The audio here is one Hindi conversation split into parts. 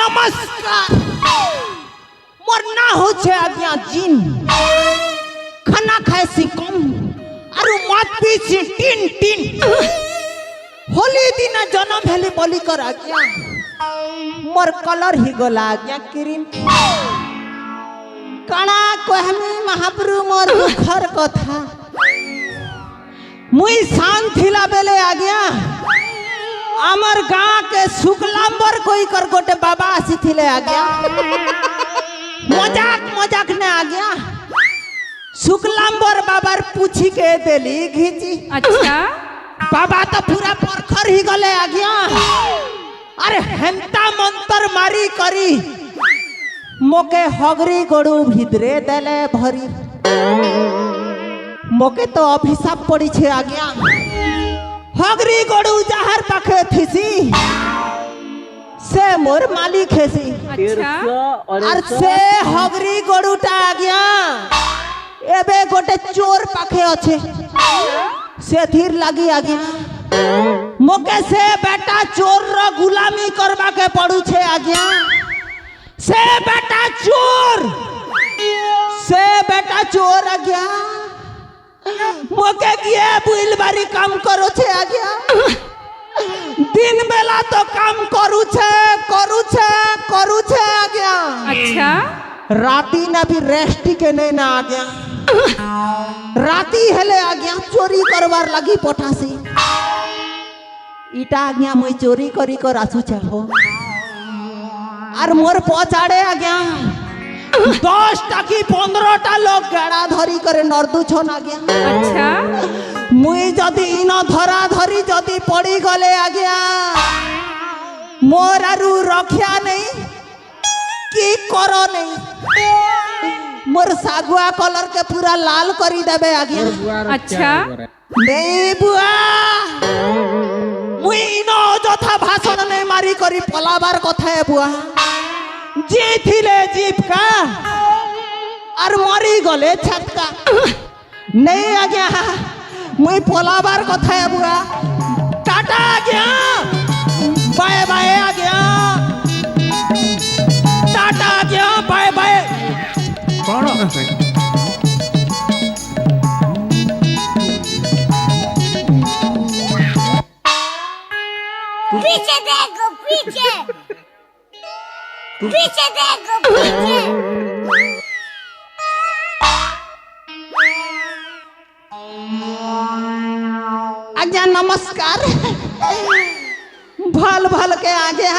नमस्कार मोर ना हो छे आज्ञा जिन खाना खाए सी कम आरु मत पीछे टिन टिन होली दिन जन्म हेली बोली कर आज्ञा मोर कलर ही गला आज्ञा किरिन काना कहमी महाप्रभु मोर दुखर कथा मुई शांत थिला बेले आज्ञा आमर गाँ के शुक्लांबर कोई कर गोटे बाबा आसी थिले आज्ञा मजाक मजाक ने आज्ञा शुक्लांबर बाबार पूछी के देली घीची अच्छा बाबा तो पूरा परखर ही गले आज्ञा अरे हेंता मंत्र मारी करी मोके हगरी गोड़ू भिदरे देले भरी मोके तो अभिशाप पड़ी छे आज्ञा हगरी गोड़ू जहर पाखे थीसी से मोर मालिक हेसी अच्छा और से हगरी गोड़ूटा आज्ञा एबे गोटे चोर पाखे अच्छे से थीर लगी आज्ञा मोके से बेटा चोर रो गुलामी करवा के पड़ू छे आज्ञा से बेटा चोर आज्ञा मोके किए बुइल बारी काम करो छे आज्ञा दिन बेला तो काम करू छे आज्ञा अच्छा राती ना भी रेस्ट के नहीं ना आज्ञा राती हेले आज्ञा चोरी करवार लगी पठासी इटा आज्ञा मुई चोरी करी कर आसु छे हो और मोर पचाड़े आज्ञा 10टा की 15टा लोग गाड़ा धरी करे नर्दू छन आज्ञा अच्छा मुई जदि इन धरा धरी जदि पड़ी गले आज्ञा मोर आरु रक्षा नहीं की करो नहीं मोर सागुआ कलर के पूरा लाल करी देबे आज्ञा अच्छा नहीं बुआ मुई इन अଯଥା भाषण नहीं मारी करी पलाबार कथा है बुआ जी थिले जीप का और मरी गले छटका नहीं आज्ञा मुई पलाबार कथा है बुआ टाटा आज्ञा बाय बाय आज्ञा टाटा आज्ञा बाय बाय कौन पीछे देखो पीछे पीछे देखो पीछे आज्ञा नमस्कार भल भल के आगे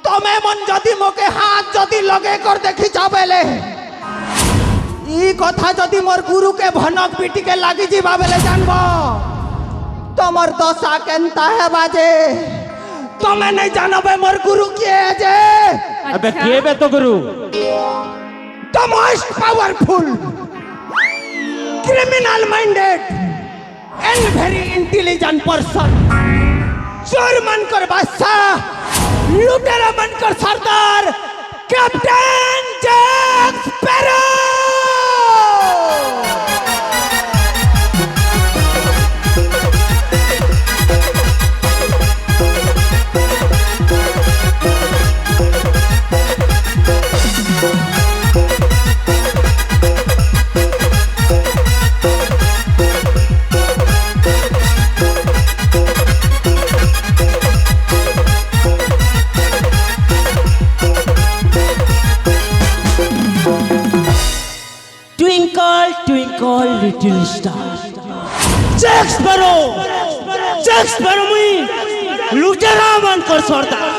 तमें मन जदि मोके हाथ जदि लगे कर देखी जाबेले ई कथा जदि मोर गुरु के भनक पीटी के लागी जीवा बेले जानबो तमर दशा केनता है बाजे तमें नहीं जानबे मोर गुरु के जे अबे के बे तो गुरु the most powerful, criminal minded and very intelligent person. चोर मनकर बादशाह, लुटेरा मनकर सरदार, captain Jack Sparrow. Twinkle little star Jack Sparrow मुई लुटेरा बनकर सरदार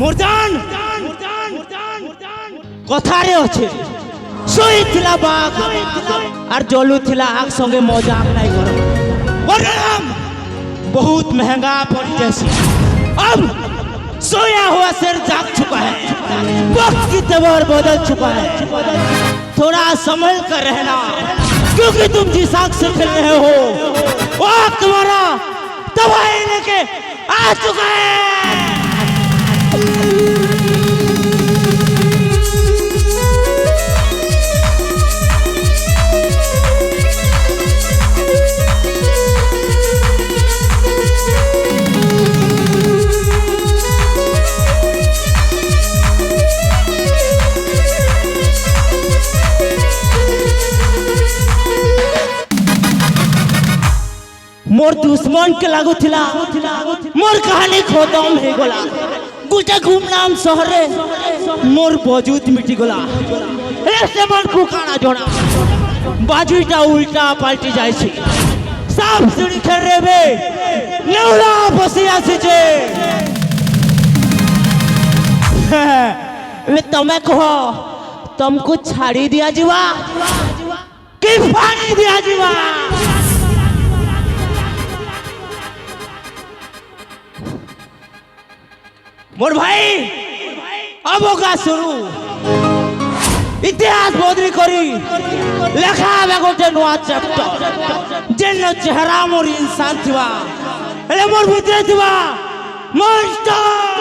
मुर्दान कथारे अच्छे सोई थिला बाग और जलू थिला आग संगे मजाक नहीं करो वरनाम बहुत महंगा पड़ जैसी अब सोया हुआ शेर जाग चुका है वक्त की तवर बदल चुका है थोड़ा संभल कर रहना क्योंकि तुम जिस आग से खेल रहे हो वो आग तुम्हारा तबाही लेके आ चुका है। मोर दुश्मन के लागुला मोर कहानी खत्म हो गला गोटे गुमनाम शहरे मोर बजूत मिटी गला से मन को काना जोड़ा बाजुटा उल्टा पाल्टी जाए साफ सीढ़ी खेल रे बे नेउला बसी आसीचे तमें कह तुमको छाड़ी दिया जीवा कि पानी दिया जीवा मोर भाई अब होगा शुरू इतिहास बदली करी लेखा गोटे नुआ चैप्टर जेन चेहरा मोर इंसान थिबा एले मोर भितरे थिबा मॉन्स्टर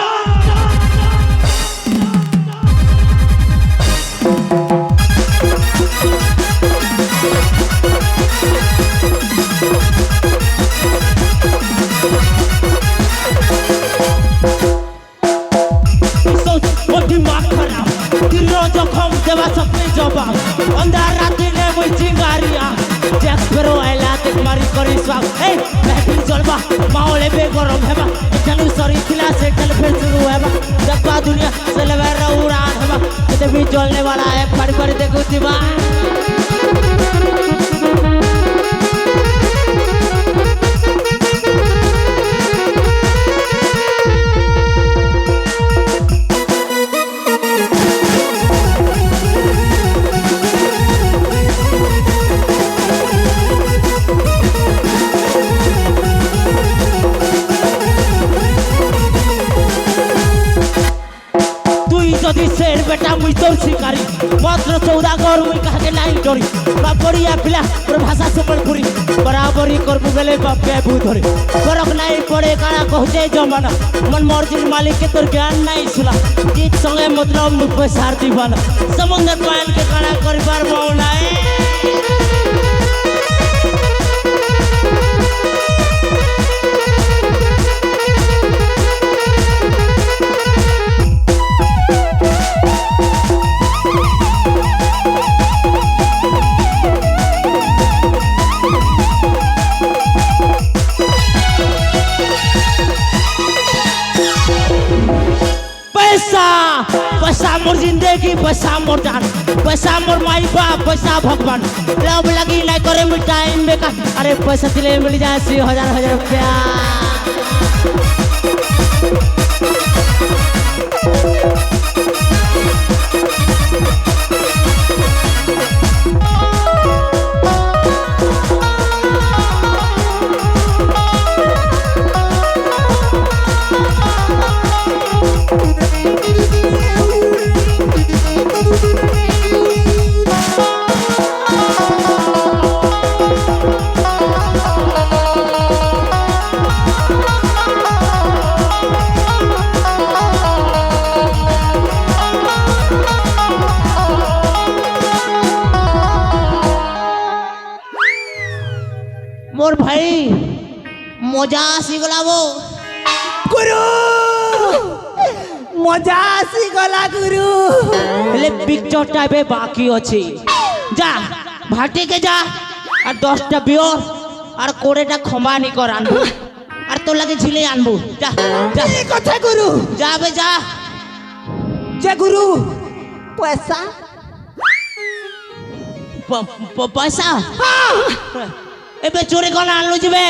जखम देवा सपने जवाब अंधार राति ने मुई चिंगारिया जैक फेरो आइला देख मारी करी स्वाग ए महफिल चलबा माहौल बे गरम हेबा चलू सरी थिला से चल फिर शुरू हेबा जब दुनिया से लेवे उड़ान हेबा ते भी चलने वाला है फड़ फड़ देखो दिवा शेर बेटा मुई तो शिकारी मात्र 14 घर मुई कहा के लाइन डरी बापड़िया पिला और भाषा संबलपुरी बराबरी करबु बेले बापे भू धरे फरक नहीं पड़े काना कहते जमाना मन मर्जी मालिक के तोर ज्ञान नहीं सुला जीत संगे मतलब मुख पे सार दीवाना समुद्र पान के काना करबार मौला पैसा मोर जिंदगी पैसा मोर जान पैसा मोर माई बाप पैसा भगवान लब लगी नहीं करे मुझ टाइम बेकार अरे पैसा दिले मिल जाए 1000 रुपया मोर भाई मजा आसी गला वो गुरु मजा आसी गला गुरु ले पिक्चर टाइपे बाकी अछि जा भाटी के जा और 10टा बियर और 20टा खंबा नि कर आनबू और तो लगे झिले आनबू जा जा ई कथा गुरु जा बे जा जे गुरु पैसा पैसा हां एबे चोरी कोन आनलु जिबे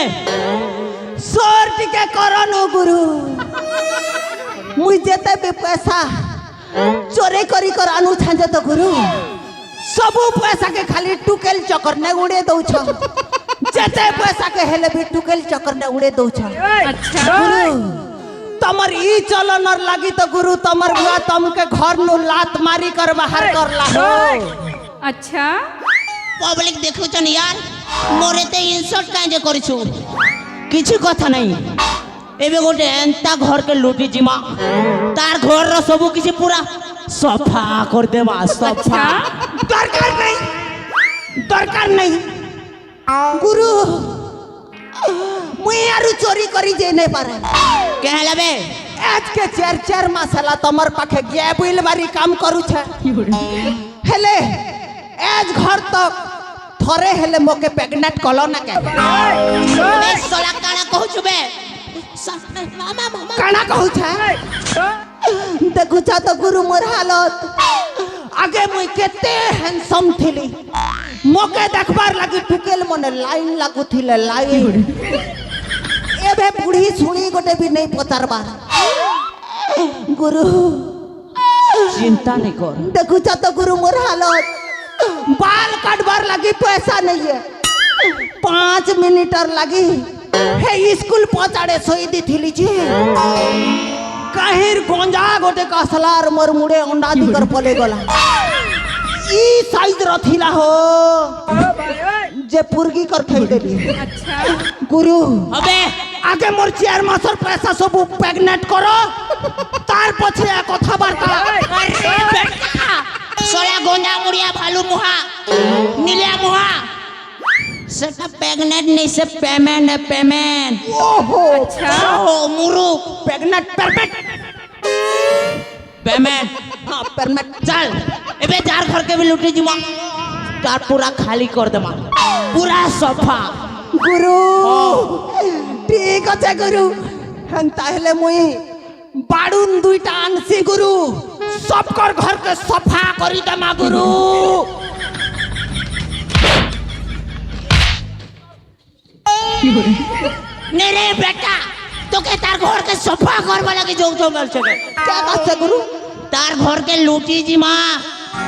सोर टिके करनु गुरु मुई जेते बे पैसा चोरी करी कर आनु छांजे तो गुरु सब पैसा के खाली टुकेल चक्कर ने उड़े दउ छ जेते पैसा के हेले भी टुकेल चक्कर ने उड़े दउ छ अच्छा गुरु तमर ई चलनर लागी तो गुरु तमर बुआ तुमके घर नु लात मारी कर बाहर करला हो अच्छा पब्लिक देखु छन यार मोरे ते इंसल्ट काहे जे करिछु किछु कथा नहीं एबे गोटे एंता घर के लूटी जिमा तार घर रो सब किछि पूरा सफा कर देबा सफा दरकार नहीं गुरु मुई आरु चोरी करी जे नहीं पारे कहला बे आज के 4 मसाला तमर पाखे गेबिल बारी काम करू छे हेले आज घर तक थरे हेले मोके प्रेग्नेंट कलो ना के काना कहू छे देखुछ तो गुरु मोर हालत आगे मुई केते हैंडसम थिली मोके देखबार लगी टुकेल मने लाइन लागू थिले लाइन एबे बुढ़ी सुनी गोटे भी नहीं पचारबार गुरु चिंता नहीं कर। देखुछ तो गुरु मोर हालत बाल काटबार लगी पैसा नहीं है 5 मिनट लगी हे स्कूल पहुंचाड़े सोई दी थी लीजिए कहिर गोंजा गोटे कसलार मोर मुड़े अंडा दिकर पले गला ई साइज रथिला हो जे पुरगी कर खेल देली अच्छा गुरु अबे आगे मोर चेयर मास्टर पैसा सब प्रेग्नेंट करो तार पछे कथा बार्ता सोया गोंजा मुड़िया भालू मुहा नीलिया मुहा सेटा प्रेग्नेंट नहीं से पेमेंट है पेमेंट ओहो अच्छा ओ मुरुक प्रेग्नेंट परफेक्ट पेमेंट हां परफेक्ट चल एबे जार घर के भी लुटी जिमा तार पूरा खाली कर देमा पूरा सफा गुरु ठीक আছে गुरु हन ताहले मुई बाडुन दुईटा आनसी गुरु सबकर घर के सफा करी देमा गुरु नहीं रे बेटा तो के तार घर के सफा करवा लगे जो जो मिल सके क्या बात है गुरु तार घर के लूटी जी मां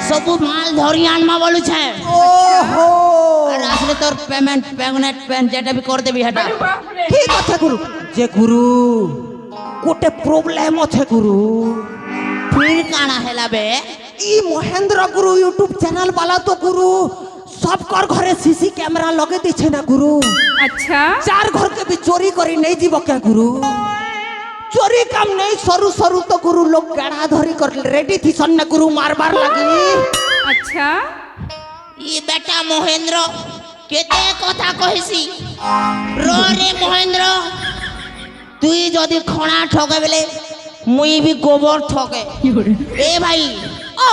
सब माल धरी आनमा बोलू छे ओहो और असले तोर पेमेंट पेगनेट पेन जेटा भी कर देबी हटा ठीक আছে गुरु जे गुरु कोटे प्रॉब्लम আছে गुरु फिर काना हेला बे ई महेंद्र गुरु यूट्यूब चैनल वाला तो गुरु सबकर घरे सीसी कैमरा लगे दी छे ना गुरु अच्छा चार घर के भी चोरी करी नहीं जीव क्या गुरु चोरी काम नहीं सरू सरू तो गुरु लोग गड़ा धरी कर रेडी थी सन गुरु मार बार लगी अच्छा ये बेटा महेंद्र केते कथा कहिसी रो रे महेंद्र तुई जदी खणा ठगे बेले मुई भी गोबर ठगे ए भाई ओ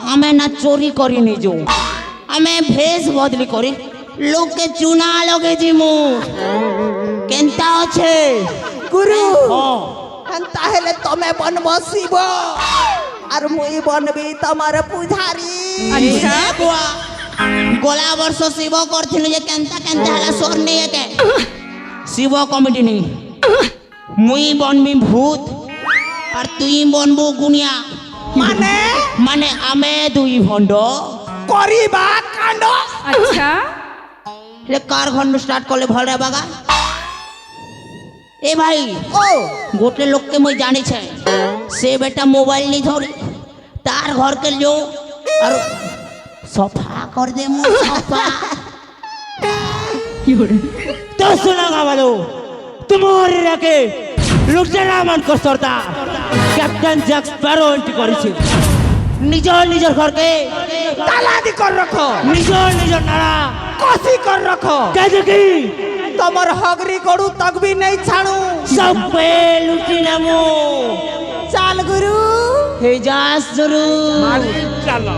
हमें ना चोरी करी नहीं जो हमें भेष बदली करी लोग के चुना लगे जी मु केनता अच्छे गुरु हन ताहले तमे बन बसिब और मुई बनबी तमार पुजारी अच्छा बुआ गोला वर्ष शिव करथिलु जे केनता केनता हला सोर नहीं के शिव कमिटी नहीं मुई बनबी भूत और तुई बनबो गुनिया माने माने आमे दुई भंडो करिबा कांड अच्छा ले कार खंड स्टार्ट करले भल रे बागा ए भाई ओ गोटे लोग के मुई जानी छे से बेटा मोबाइल नहीं धरी तार घर के लो और सफा कर दे मु सफा तो सुनागा वालो तुम्हारे रखे लुटेरा मन को सरता कैप्टन जैक स्पैरो एंट्री करिছে निजर निजर घर के ताला दी कर रखो निजर निजर नारा कसी कर रखो क्या देखी तमर हगरी गड़ू तक भी नहीं छाणू सब पे लुटी नमो चाल गुरु हे जास जरूर चलो